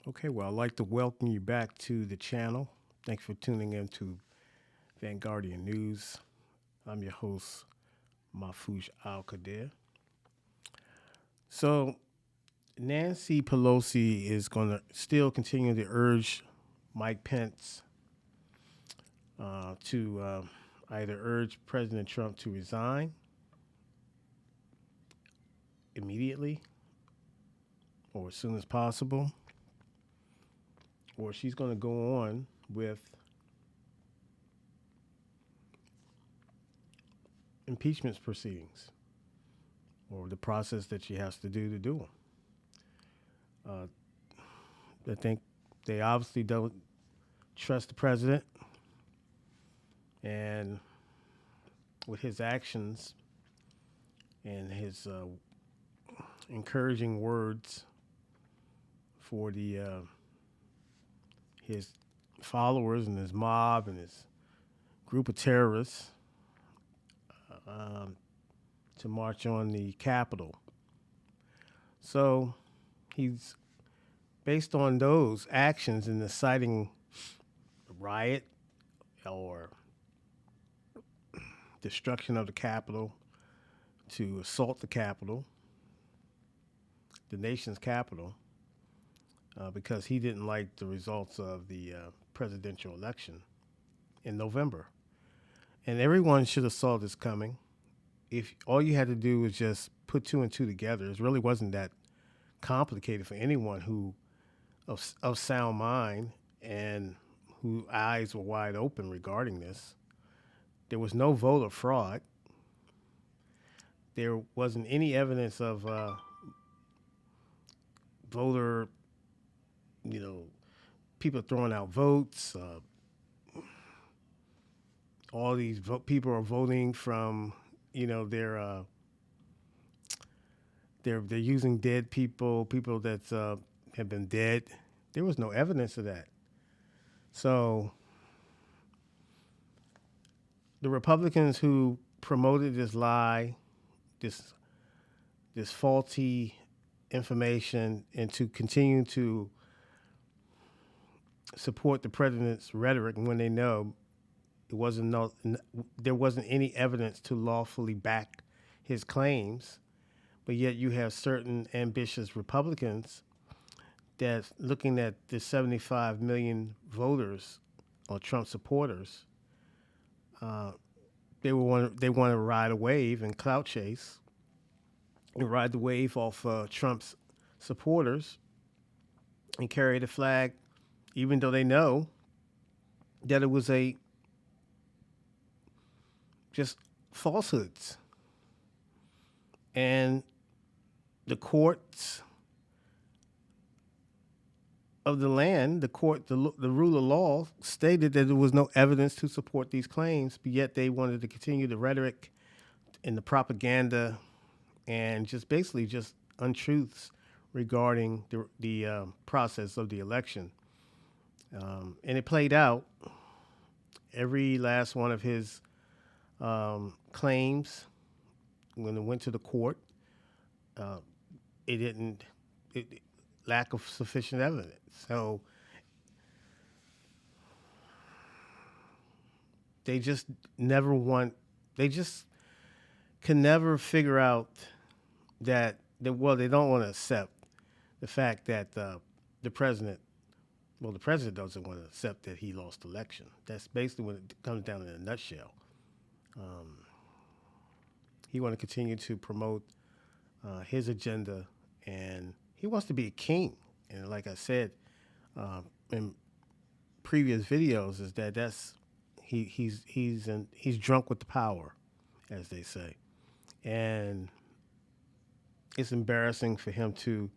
Okay, well, I'd like to welcome you back to the channel. Thanks for tuning in to Vanguardian News. I'm your host, Mahfouj Al Qadir. So, Nancy Pelosi is going to still continue to urge Mike Pence to either urge President Trump to resign immediately or as soon as possible, or she's going to go on with impeachment proceedings or the process that she has to do them. I think they obviously don't trust the president, and with his actions and his encouraging words for the his followers and his mob and his group of terrorists um, to march on the Capitol. So he's based on those actions and inciting a riot or destruction of the Capitol to assault the Capitol, the nation's capital, because he didn't like the results of the presidential election in November. And everyone should have saw this coming. If all you had to do was just put two and two together, it really wasn't that complicated for anyone who of sound mind and whose eyes were wide open regarding this. There was no voter fraud. There wasn't any evidence of voter, you know, people throwing out votes. All these people are voting from, you know, they're using dead people, people that have been dead. There was no evidence of that. So the Republicans who promoted this lie, this this faulty information, and to continue to support the president's rhetoric when they know it wasn't no, there wasn't any evidence to lawfully back his claims, but yet you have certain ambitious Republicans that's looking at the 75 million voters or Trump supporters. Uh, they want to ride a wave and clout chase and ride the wave off Trump's supporters and carry the flag, even though they know that it was a just falsehoods. And the courts of the land, the rule of law stated that there was no evidence to support these claims, but yet they wanted to continue the rhetoric and the propaganda and just basically just untruths regarding the process of the election. And it played out. Every last one of his claims, when it went to the court, uh, it didn't, it, lack of sufficient evidence. So they just never want, they just can never figure out well, they don't want to accept the fact that the president, well, the president doesn't want to accept that he lost the election. That's basically what it comes down in a nutshell. Um, he want to continue to promote his agenda, and he wants to be a king. And like I said in previous videos, is that he's drunk with the power, as they say, and it's embarrassing for him to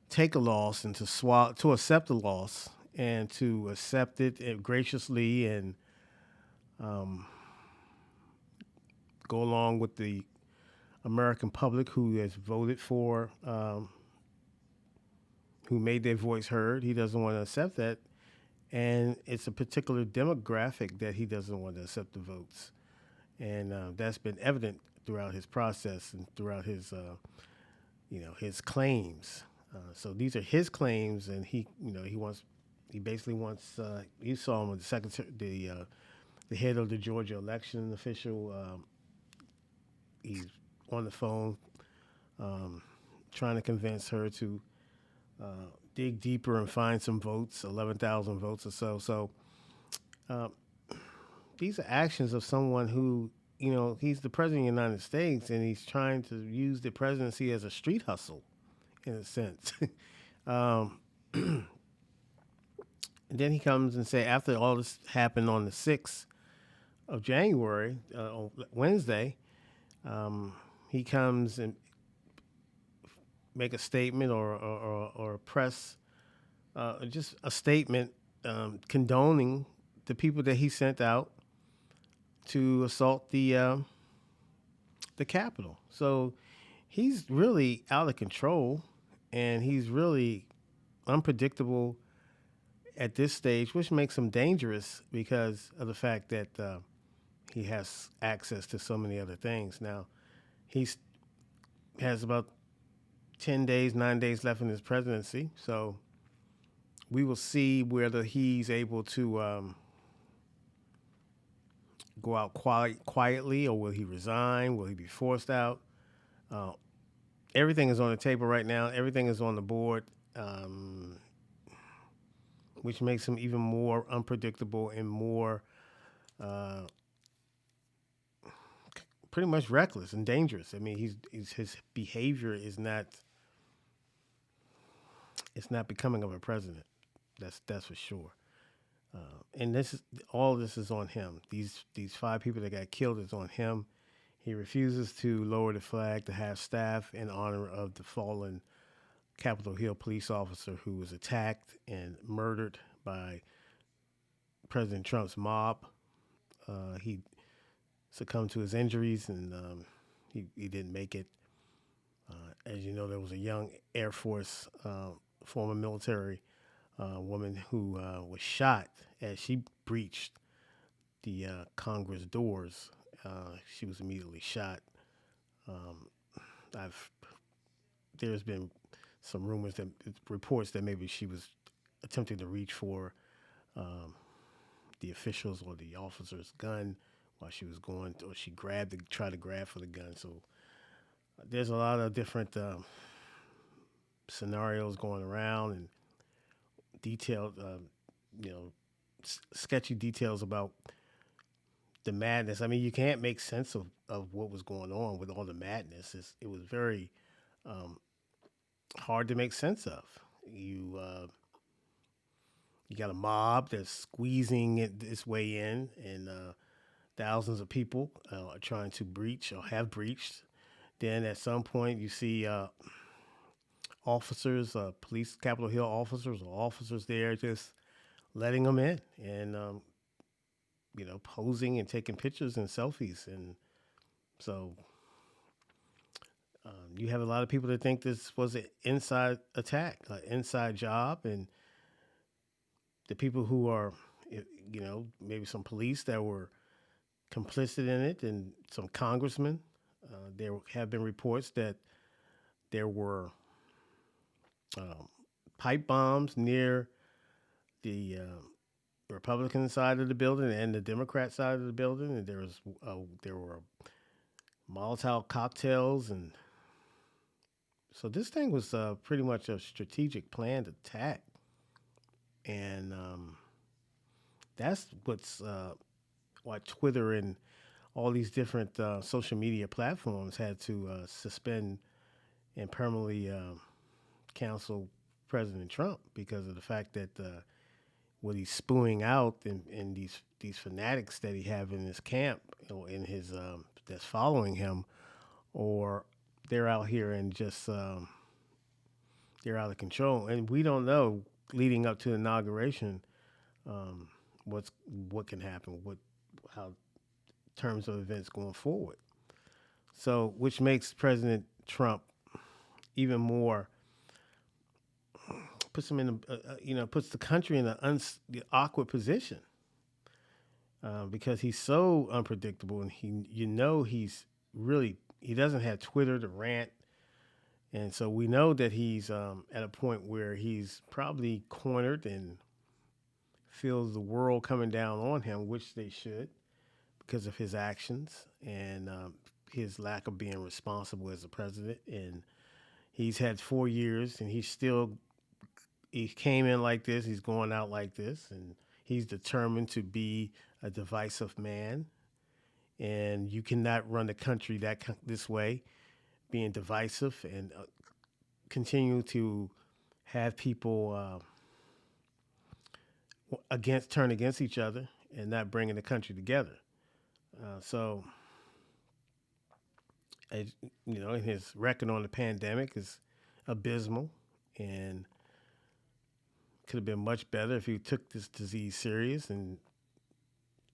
take a loss and to accept the loss and to accept it graciously and go along with the American public who has voted for, who made their voice heard. He doesn't want to accept that, and it's a particular demographic that he doesn't want to accept the votes, and that's been evident throughout his process and throughout his, his claims. So these are his claims, and he basically wants. You saw him with the secretary, the head of the Georgia election official. He's on the phone, um, trying to convince her to dig deeper and find some votes, 11,000 votes or so. So uh, these are actions of someone who, he's the president of the United States, and he's trying to use the presidency as a street hustle, in a sense. um, and then he comes and say, after all this happened on the 6th of January, on Wednesday, he comes and make a statement or press just a statement condoning the people that he sent out to assault the Capitol. So he's really out of control, and he's really unpredictable at this stage, which makes him dangerous because of the fact that he has access to so many other things. Now, he has about 10 days, 9 days left in his presidency. So we will see whether he's able to go out quietly, or will he resign? Will he be forced out? Uh, Everything is on the table right now. Everything is on the board, which makes him even more unpredictable and more uh, pretty much reckless and dangerous. I mean, his behavior is not, it's not becoming of a president. That's for sure. And all this is on him. These five people that got killed is on him. He refuses to lower the flag to have staff in honor of the fallen Capitol Hill police officer who was attacked and murdered by President Trump's mob. He succumbed to his injuries, and he didn't make it. As you know, there was a young Air Force former military woman who was shot as she breached the Congress doors. She was immediately shot. Um, I've There's been some rumors that reports that maybe she was attempting to reach for um, the officials or the officer's gun while she was going, or she tried to grab for the gun. So there's a lot of different scenarios going around, and detailed, you know, sketchy details about the madness. I mean, you can't make sense of what was going on with all the madness. It was very um, hard to make sense of. You got a mob that's squeezing its way in, and thousands of people are trying to breach or have breached. Then at some point, you see officers, police, Capitol Hill officers, or officers there just letting them in, and posing and taking pictures and selfies. And so you have a lot of people that think this was an inside attack, an inside job, and the people who are, maybe some police that were complicit in it, and some congressmen. There have been reports that there were um, pipe bombs near the Republican side of the building and the Democrat side of the building, and there were Molotov cocktails, and so this thing was pretty much a strategic planned attack, and that's why Twitter and all these different social media platforms had to suspend and permanently cancel President Trump because of the fact that what he's spewing out, and these fanatics that he have in his camp, in his that's following him, or they're out here and just they're out of control, and we don't know leading up to the inauguration um, what can happen, how terms of events going forward. So, which makes President Trump even more, puts him in puts the country in an awkward position because he's so unpredictable, and he doesn't have Twitter to rant And so we know that he's at a point where he's probably cornered and feels the world coming down on him, which they should, because of his actions and his lack of being responsible as a president. And he's had 4 years, and he came in like this, he's going out like this, and he's determined to be a divisive man. And you cannot run the country this way, being divisive and continue to have people turn against each other and not bringing the country together. So, as, his record on the pandemic is abysmal, and could have been much better if he took this disease serious. And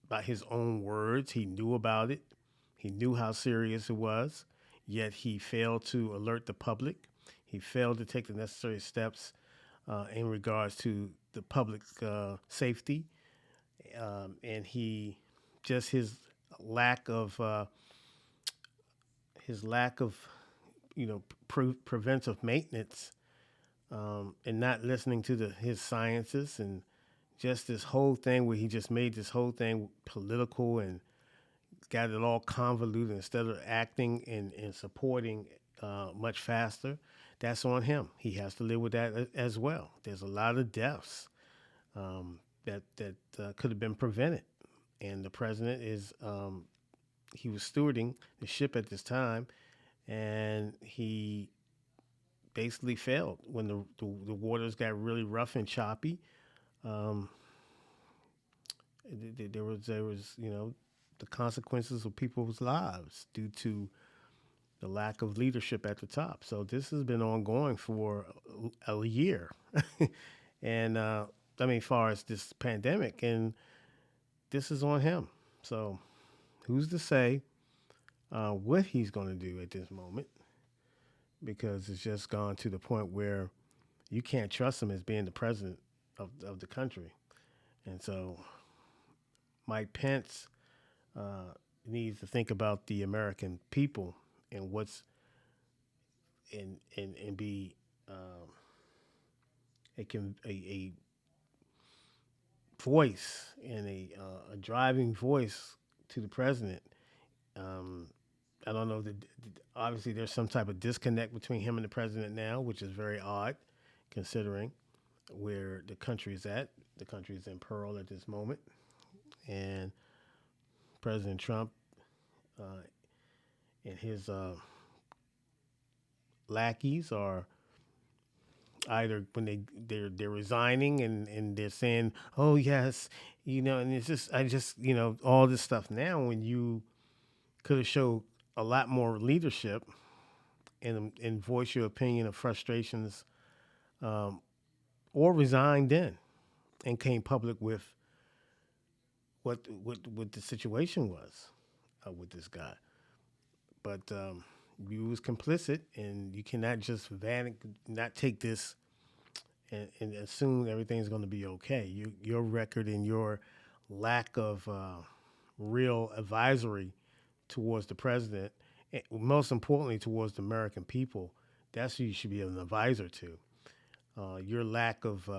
by his own words, he knew about it. He knew how serious it was, yet he failed to alert the public. He failed to take the necessary steps in regards to the public safety, and he just lack of his lack of preventive maintenance, and not listening to his sciences, and just this whole thing where he just made this whole thing political and got it all convoluted instead of acting and supporting much faster. That's on him. He has to live with that as well. There's a lot of deaths that could have been prevented, and the president is he was stewarding the ship at this time, and he basically failed when the waters got really rough and choppy. Um, there was the consequences of people's lives due to the lack of leadership at the top. So this has been ongoing for a year, and I mean, far as this pandemic, and this is on him. So who's to say what he's going to do at this moment? Because it's just gone to the point where you can't trust him as being the president of the country. And so Mike Pence uh, needs to think about the American people and what's and be a voice and a driving voice to the president. Um, I don't know that obviously there's some type of disconnect between him and the president now, which is very odd considering where the country is at. The country is in peril at this moment, and President Trump uh, and his lackeys are either when they're resigning and they're saying, "Oh yes," and it's just I just all this stuff now when you could have showed a lot more leadership and voice your opinion of frustrations, or resigned then and came public with what the situation was with this guy. But you was complicit, and you cannot just not take this and assume everything's going to be okay. Your record and your lack of real advisory towards the president, and most importantly towards the American people, that's who you should be an advisor to. Your lack of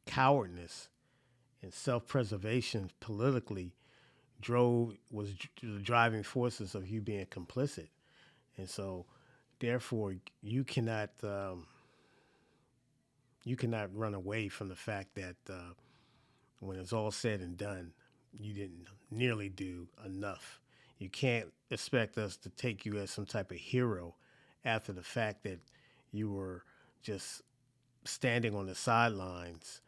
cowardness and self-preservation politically was the driving forces of you being complicit, and so therefore you cannot run away from the fact that when it's all said and done, you didn't nearly do enough. You can't expect us to take you as some type of hero after the fact that you were just standing on the sidelines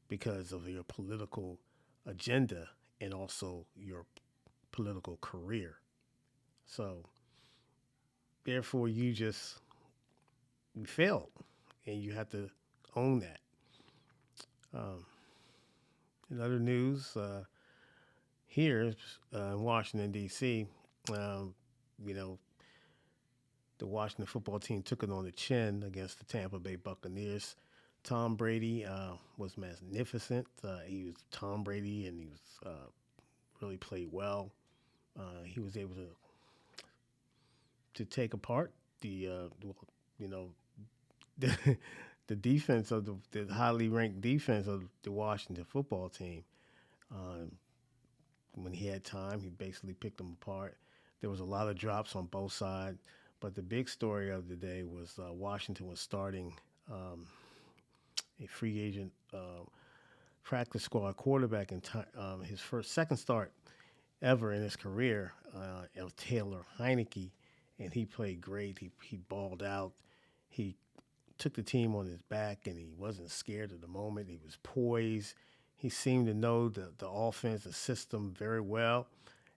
because of your political agenda and also your political career. So therefore, you failed, and you have to own that. Um, in other news, here in Washington D.C., um, you know the Washington football team took it on the chin against the Tampa Bay Buccaneers. Tom Brady was magnificent. He was Tom Brady, and he was really played well. He was able to take apart. well, you know, the, the defense of the highly ranked defense of the Washington football team. Um, when he had time, he basically picked them apart. There was a lot of drops on both sides, but the big story of the day was Washington was starting a free agent practice squad quarterback in his second start ever in his career, of Taylor Heineke, and he played great. He balled out. He took the team on his back, and he wasn't scared of the moment. He was poised. He seemed to know the offense, the system very well,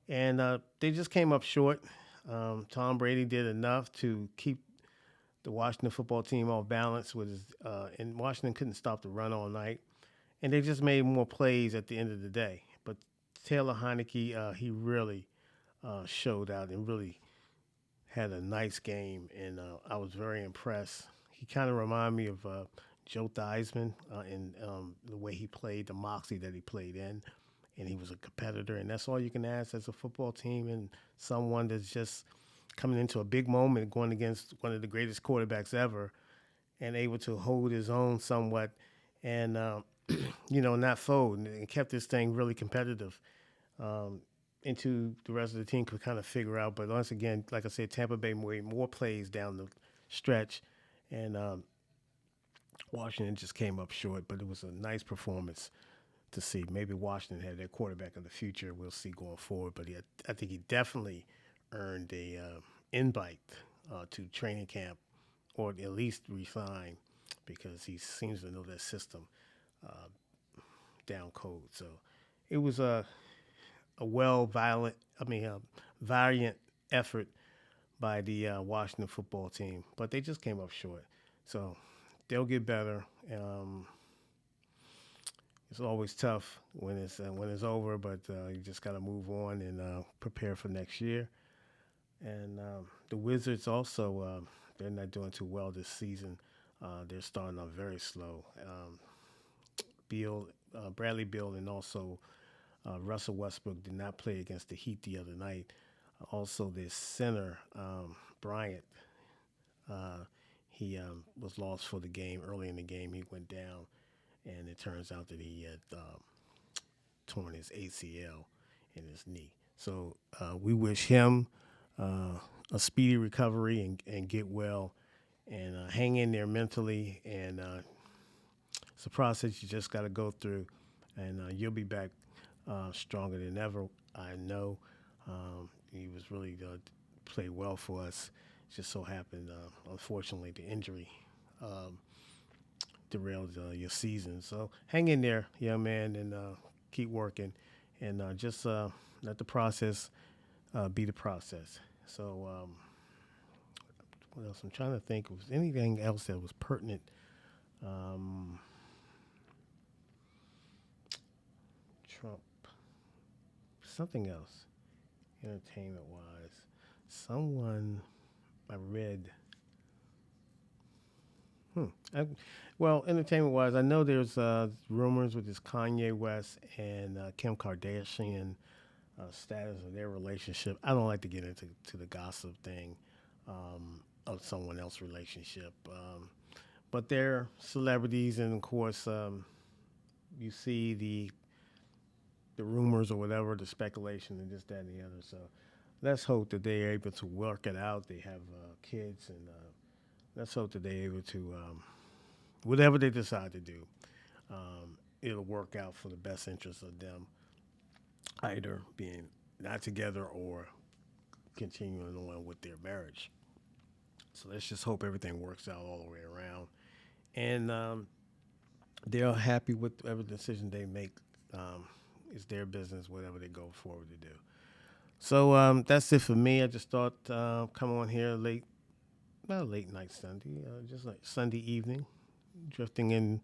and they just came up short. Tom Brady did enough to keep the Washington football team off balance with his, and Washington couldn't stop the run all night, and they just made more plays at the end of the day. But Taylor Heineke, he really showed out and really had a nice game, and I was very impressed. He kind of reminded me of Joe Theismann in the way he played, the moxie that he played in, and he was a competitor, and that's all you can ask as a football team and someone that's just coming into a big moment, going against one of the greatest quarterbacks ever, and able to hold his own somewhat, and not fold, and kept this thing really competitive. Um, into the rest of the team could kind of figure out. But once again, like I said, Tampa Bay made more plays down the stretch, and Washington just came up short. But it was a nice performance to see. Maybe Washington had their quarterback of the future. We'll see going forward. But I think he definitely earned a invite to training camp, or at least resign, because he seems to know that system uh, down code. So it was a well violent, valiant effort by the Washington football team, but they just came up short. So they'll get better. It's always tough when it's over, but you just got to move on and prepare for next year. And the Wizards also, they're not doing too well this season. They're starting off very slow. Bradley Beal, and also Russell Westbrook did not play against the Heat the other night. Also, their center, Bryant, uh, he was lost for the game. Early in the game, he went down, and it turns out that he had torn his ACL in his knee. So we wish him uh, a speedy recovery and get well, and hang in there mentally. And it's a process you just got to go through, and you'll be back stronger than ever. I know he was really played well for us. It just so happened, unfortunately, the injury um, derailed your season. So hang in there, young man, and keep working, and just let the process be the process. So what else? I'm trying to think. Was anything else that was pertinent? Um, Trump, something else, entertainment wise. Someone I read. Hmm. I, well, entertainment wise, I know there's rumors with this Kanye West and Kim Kardashian status of their relationship. I don't like to get into the gossip thing of someone else's relationship, but they're celebrities, and of course, you see the rumors or whatever, the speculation, and this, that, and the other. So let's hope that they're able to work it out. They have kids, and let's hope that they're able to, whatever they decide to do, it'll work out for the best interest of them, either being not together or continuing on with their marriage. So let's just hope everything works out all the way around. And they're happy with whatever decision they make. Um, it's their business, whatever they go forward to do. So that's it for me. I just thought come on here late, not late night Sunday, just like Sunday evening, drifting in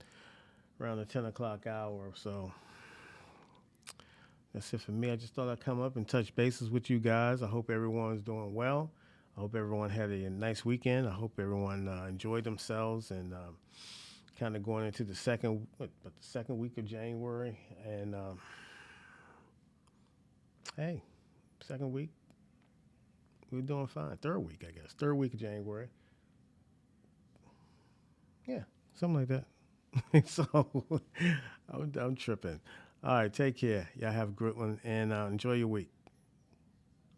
around the 10 o'clock hour. So that's it for me. I just thought I'd come up and touch bases with you guys. I hope everyone's doing well. I hope everyone had a nice weekend. I hope everyone enjoyed themselves, and kind of going into the the second week of January. And hey, second week, We're doing fine. Third week, I guess. Third week of January. Yeah, something like that. So I'm tripping. All right, take care. Y'all have a good one and enjoy your week.